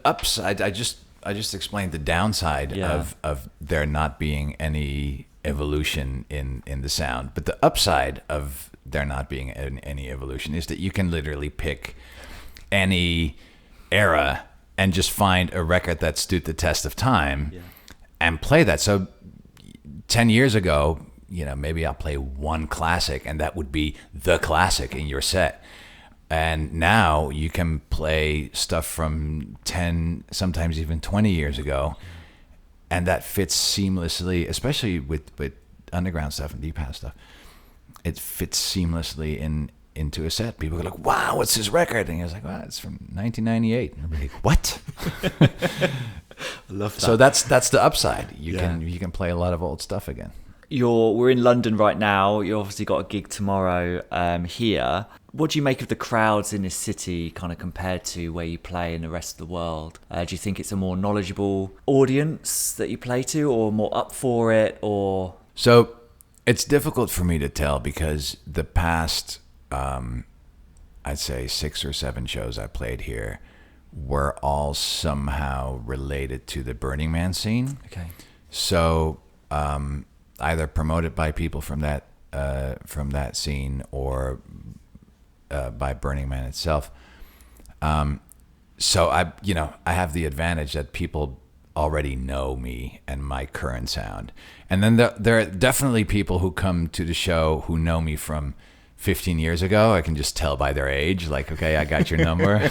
upside. I just explained the downside of there not being any evolution in the sound. But the upside of there not being any evolution is that you can literally pick any era and just find a record that stood the test of time and play that. So 10 years ago, maybe I'll play one classic, and that would be the classic in your set. And now you can play stuff from 10, sometimes even 20 years ago, and that fits seamlessly, especially with underground stuff and deep house stuff. It fits seamlessly into a set. People go like, wow, what's this record? And you're like, well, it's from 1998. And everybody's like, what? I love that. So that's the upside. You can play a lot of old stuff again. We're in London right now. You obviously got a gig tomorrow here. What do you make of the crowds in this city kind of compared to where you play in the rest of the world? Do you think it's a more knowledgeable audience that you play to, or more up for it? Or So it's difficult for me to tell, because the past, I'd say 6 or 7 shows I played here were all somehow related to the Burning Man scene. Okay. So either promoted by people from that scene or by Burning Man itself. So I have the advantage that people already know me and my current sound. And then there are definitely people who come to the show who know me from 15 years ago. I can just tell by their age, like, okay, I got your number.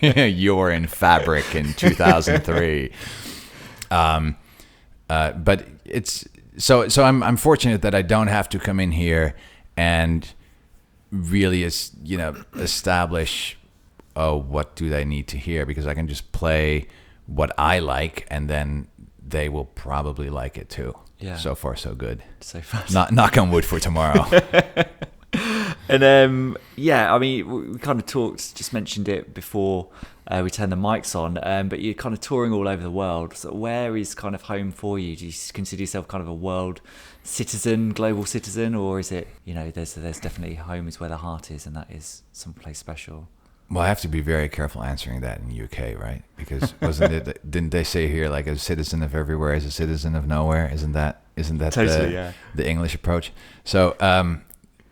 You were in Fabric in 2003. But it's so I'm fortunate that I don't have to come in here and really establish, what do they need to hear, because I can just play what I like, and then they will probably like it too. Yeah. So far, so good. So fast. Knock on wood for tomorrow. And I mean, we kind of just mentioned it before we turned the mics on, but you're kind of touring all over the world. So where is kind of home for you? Do you consider yourself kind of a world citizen, global citizen, or is it, there's definitely home is where the heart is, and that is someplace special? Well, I have to be very careful answering that in the UK, right? Because didn't they say here, like, a citizen of everywhere is a citizen of nowhere? Isn't that totally, the English approach? So,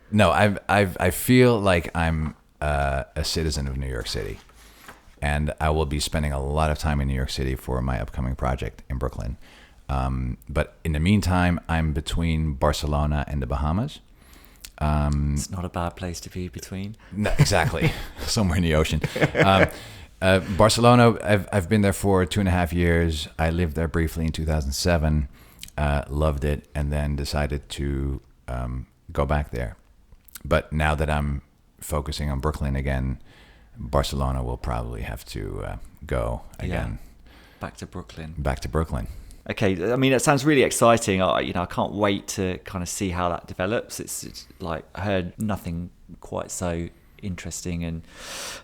no, I feel like I'm a citizen of New York City, and I will be spending a lot of time in New York City for my upcoming project in Brooklyn. But in the meantime, I'm between Barcelona and the Bahamas. It's not a bad place to be between. No, exactly. Somewhere in the ocean. Barcelona, I've been there for 2.5 years. I lived there briefly in 2007, loved it, and then decided to go back there. But now that I'm focusing on Brooklyn again, Barcelona will probably have to go again. Yeah. Back to Brooklyn. Okay, I mean, it sounds really exciting. I can't wait to kind of see how that develops. It's like, I heard nothing quite so interesting and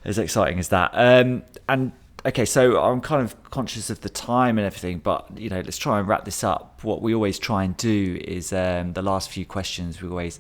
as exciting as that. And okay, so I'm kind of conscious of the time and everything, but let's try and wrap this up. What we always try and do is the last few questions we always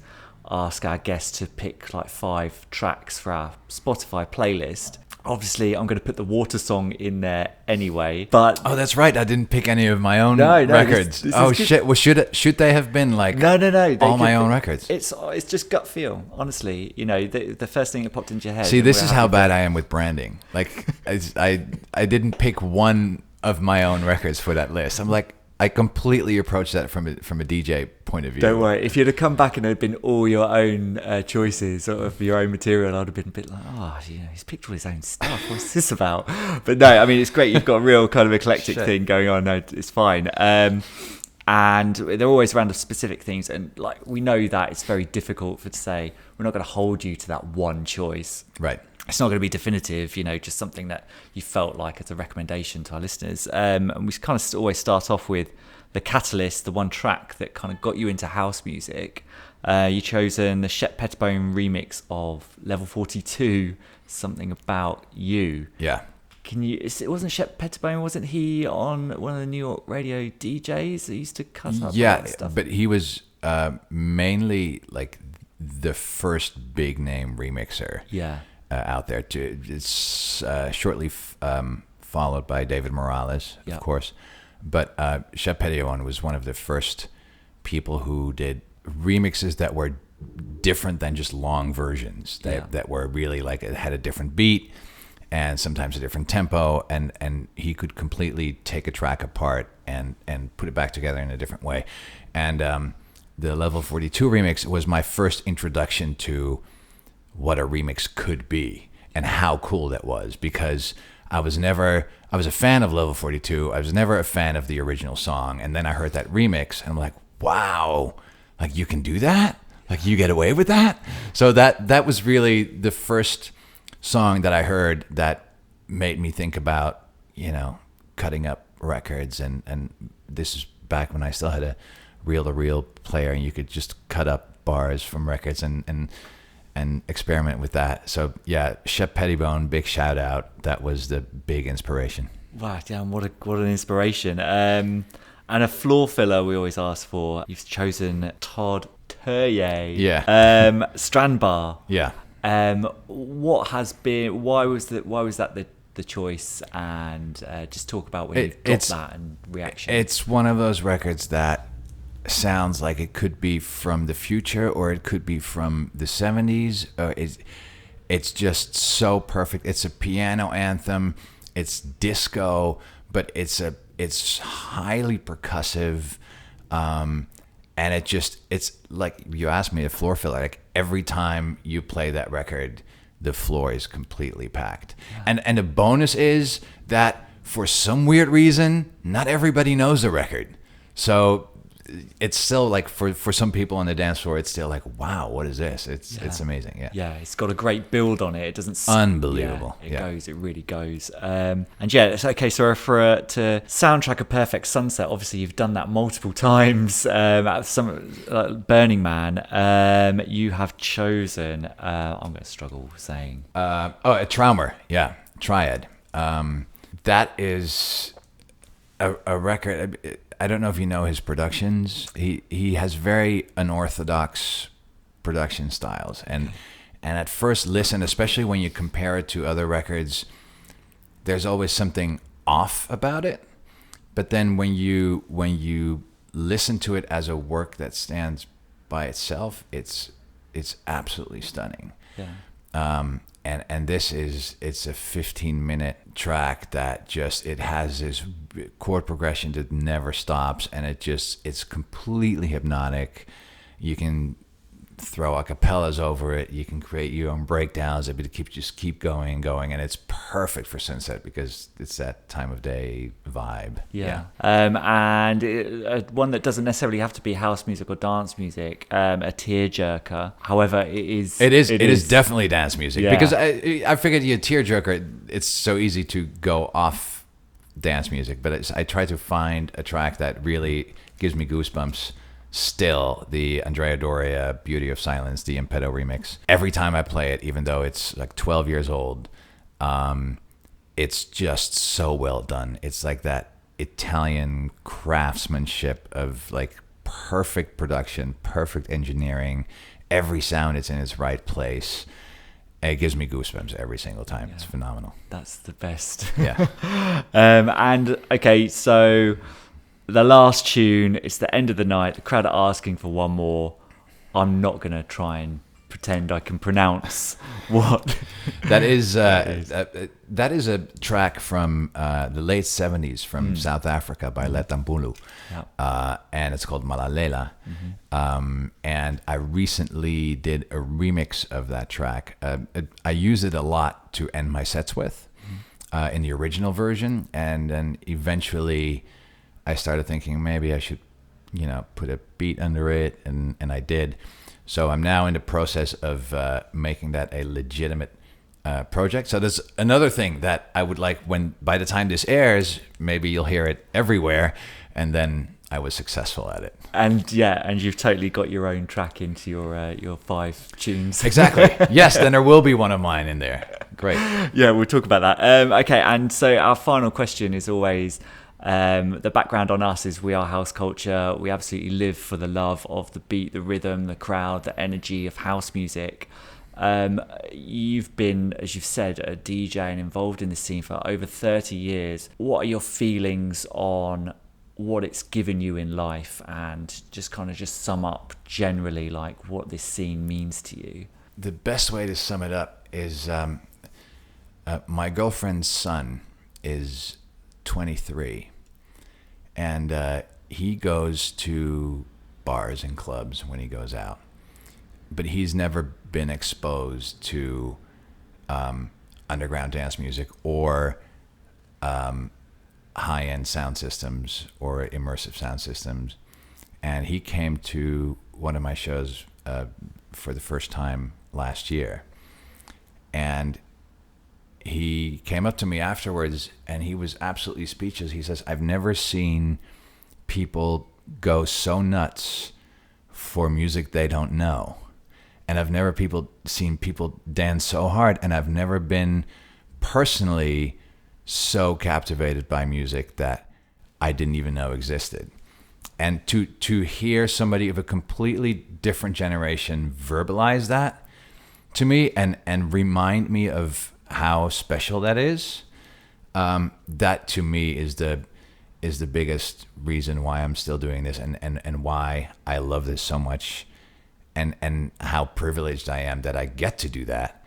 ask our guests to pick like 5 tracks for our Spotify playlist. Obviously, I'm going to put the Water song in there anyway. But that's right. I didn't pick any of my own no, records. this shit! Well, should they have been like no? All my own records. It's just gut feel. Honestly, the first thing that popped into your head. See, this is how bad I am with branding. Like, I didn't pick one of my own records for that list. I'm like, I completely approached that from a DJ point of view. Don't worry. If you'd have come back and it had been all your own choices of your own material, I'd have been a bit like, he's picked all his own stuff. What's this about? But no, I mean, it's great. You've got a real kind of eclectic thing going on. No, it's fine. And they're always around specific things. And like, we know that it's very difficult to say, we're not going to hold you to that one choice. Right. It's not going to be definitive, just something that you felt like as a recommendation to our listeners. And we kind of always start off with the catalyst, the one track that kind of got you into house music. You chosen the Shep Pettibone remix of Level 42, Something About You. Yeah. It wasn't Shep Pettibone, wasn't he on one of the New York radio DJs that used to cut up that stuff? But he was mainly like the first big name remixer. Yeah. Out there too. It's shortly followed by David Morales, of course. But Shep Pettibone was one of the first people who did remixes that were different than just long versions. That were really like, it had a different beat and sometimes a different tempo, and he could completely take a track apart and put it back together in a different way. And the Level 42 remix was my first introduction to what a remix could be and how cool that was, because I was a fan of Level 42. I was never a fan of the original song. And then I heard that remix and I'm like, wow, like you can do that? Like you get away with that? So that was really the first song that I heard that made me think about, cutting up records. And this is back when I still had a reel-to-reel player and you could just cut up bars from records and experiment with that. So yeah, Shep Pettibone, big shout out. That was the big inspiration. Wow, damn, what an inspiration. And a floor filler we always ask for. You've chosen Todd Terje. Yeah. Strand Bar. Yeah. Why was that the choice? And just talk about when you got that and reaction. It's one of those records that sounds like it could be from the future or it could be from the 70s. It's just so perfect. It's a piano anthem. It's disco, but it's highly percussive. And it's like you asked me, a floor filler. Like every time you play that record, the floor is completely packed. Yeah. And the bonus is that for some weird reason, not everybody knows the record. So it's still like for some people on the dance floor, it's still like, wow, what is this? It's amazing. Yeah, it's got a great build on it. It doesn't unbelievable. It really goes. And it's okay. So for to soundtrack a Perfect Sunset, obviously you've done that multiple times. At some Burning Man, you have chosen. I'm going to struggle saying. A Traumer. Yeah, Triad. That is a record. I don't know if you know his productions. He has very unorthodox production styles, and at first listen, especially when you compare it to other records, there's always something off about it. But then when you listen to it as a work that stands by itself, it's absolutely stunning. Yeah. And it's a 15-minute track that it has this chord progression that never stops, and it's completely hypnotic. You can throw acapellas over it. You can create your own breakdowns. It keep going and going, and it's perfect for sunset because it's that time of day vibe. Yeah. And one that doesn't necessarily have to be house music or dance music. A tearjerker. However, it is definitely dance music because I figured a tearjerker. It's so easy to go off dance music, but I try to find a track that really gives me goosebumps still the Andrea Doria Beauty of Silence, the Impeto remix. Every time I play it, even though it's like 12 years old, it's just so well done. It's like that Italian craftsmanship of like perfect production, perfect engineering. Every sound is in its right place. It gives me goosebumps every single time. Yeah. It's phenomenal. That's the best. Yeah. And okay, so the last tune, it's the end of the night. The crowd are asking for one more. I'm not going to try and pretend I can pronounce what that is. That is a track from the late 70s from South Africa by Letampulu. Yeah. And it's called Malalela. And I recently did a remix of that track. I use it a lot to end my sets with in the original version. And then eventually I started thinking maybe I should, put a beat under it. And I did. So I'm now in the process of making that a legitimate project. So there's another thing that I would like by the time this airs, maybe you'll hear it everywhere. And then I was successful at it. And you've totally got your own track into your 5 tunes. Exactly. Yes, then there will be one of mine in there. Great. Yeah, we'll talk about that. Okay, and so our final question is always, the background on us is we are house culture. We absolutely live for the love of the beat, the rhythm, the crowd, the energy of house music. You've been, as you've said, a DJ and involved in the scene for over 30 years. What are your feelings on what it's given you in life, and just sum up generally like what this scene means to you? The best way to sum it up is my girlfriend's son is 23, and he goes to bars and clubs when he goes out, but he's never been exposed to underground dance music or high-end sound systems or immersive sound systems. And he came to one of my shows for the first time last year, and he came up to me afterwards and he was absolutely speechless. He says, I've never seen people go so nuts for music they don't know. And I've never seen people dance so hard. And I've never been personally so captivated by music that I didn't even know existed. And to hear somebody of a completely different generation verbalize that to me and remind me of how special that is, that to me is the biggest reason why I'm still doing this and why I love this so much, and how privileged I am that I get to do that,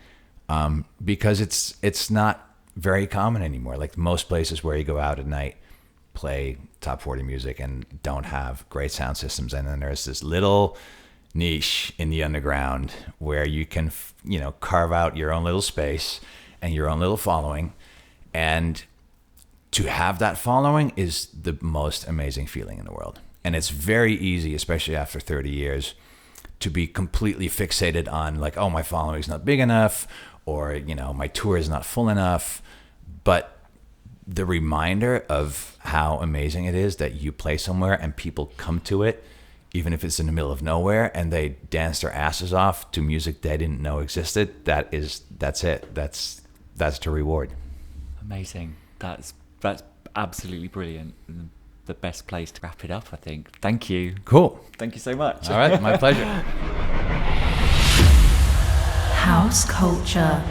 because it's not very common anymore. Like most places where you go out at night, play top 40 music and don't have great sound systems, and then there's this little niche in the underground where you can carve out your own little space and your own little following, and to have that following is the most amazing feeling in the world. And it's very easy, especially after 30 years, to be completely fixated on like, oh, my following is not big enough, or my tour is not full enough. But the reminder of how amazing it is that you play somewhere and people come to it, even if it's in the middle of nowhere, and they dance their asses off to music they didn't know existed, that's it. That's the reward. Amazing. That's absolutely brilliant. The best place to wrap it up, I think. Thank you. Cool. Thank you so much. All right, my pleasure. House culture.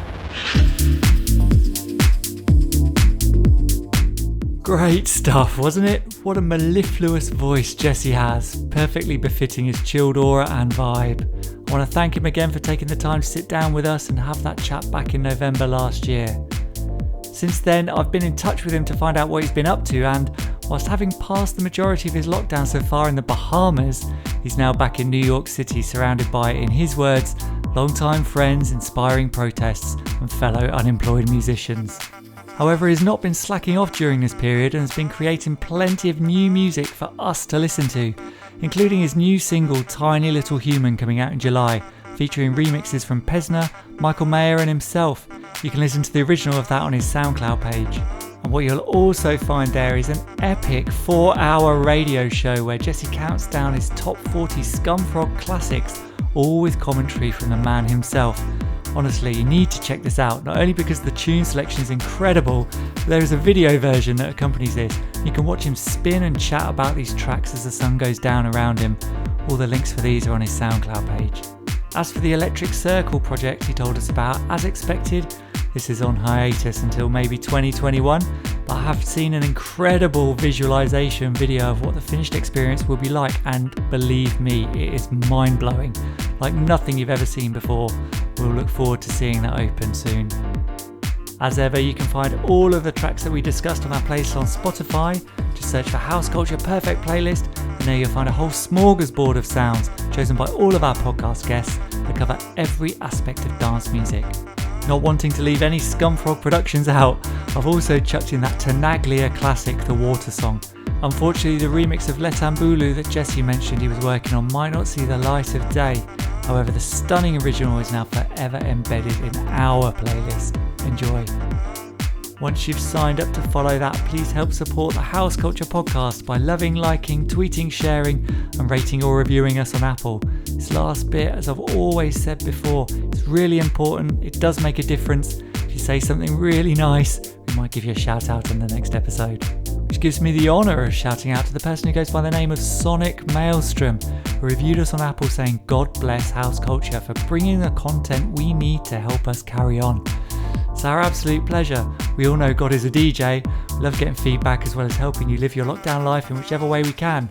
Great stuff, wasn't it? What a mellifluous voice Jesse has, perfectly befitting his chilled aura and vibe. I want to thank him again for taking the time to sit down with us and have that chat back in November last year. Since then, I've been in touch with him to find out what he's been up to, and whilst having passed the majority of his lockdown so far in the Bahamas, he's now back in New York City, surrounded by, in his words, long-time friends, inspiring protests, and fellow unemployed musicians. However, he's not been slacking off during this period and has been creating plenty of new music for us to listen to, including his new single Tiny Little Human coming out in July, featuring remixes from Pesner, Michael Mayer and himself. You can listen to the original of that on his SoundCloud page. And what you'll also find there is an epic 4-hour radio show where Jesse counts down his top 40 Scumfrog classics, all with commentary from the man himself. Honestly, you need to check this out, not only because the tune selection is incredible, but there is a video version that accompanies this. You can watch him spin and chat about these tracks as the sun goes down around him. All the links for these are on his SoundCloud page. As for the Electric Circle project he told us about, as expected, this is on hiatus until maybe 2021, but I have seen an incredible visualization video of what the finished experience will be like, and believe me, it is mind-blowing, like nothing you've ever seen before. We'll look forward to seeing that open soon. As ever, you can find all of the tracks that we discussed on our playlist on Spotify. Just search for House Culture Perfect Playlist, and there you'll find a whole smorgasbord of sounds chosen by all of our podcast guests that cover every aspect of dance music. Not wanting to leave any Scumfrog productions out, I've also chucked in that Tenaglia classic, The Water Song. Unfortunately, the remix of Letambulu that Jesse mentioned he was working on might not see the light of day. However, the stunning original is now forever embedded in our playlist. Enjoy. Once you've signed up to follow that, please help support the House Culture podcast by loving, liking, tweeting, sharing and rating or reviewing us on Apple. This last bit, as I've always said before, it's really important. It does make a difference. If you say something really nice, we might give you a shout out in the next episode. Which gives me the honour of shouting out to the person who goes by the name of Sonic Maelstrom, who reviewed us on Apple saying, "God bless House Culture for bringing the content we need to help us carry on." It's our absolute pleasure. We all know God is a DJ. We love getting feedback as well as helping you live your lockdown life in whichever way we can.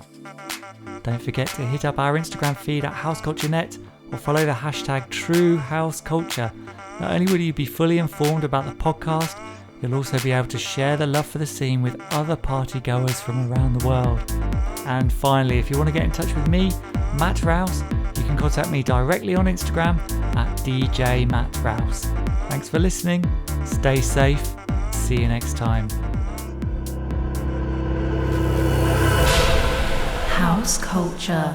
Don't forget to hit up our Instagram feed at HouseCultureNet or follow the hashtag #TrueHouseCulture. Not only will you be fully informed about the podcast, you'll also be able to share the love for the scene with other party goers from around the world. And finally, if you want to get in touch with me, Matt Rouse, you can contact me directly on Instagram at DJ Matt Rouse. Thanks for listening, stay safe, see you next time. House Culture.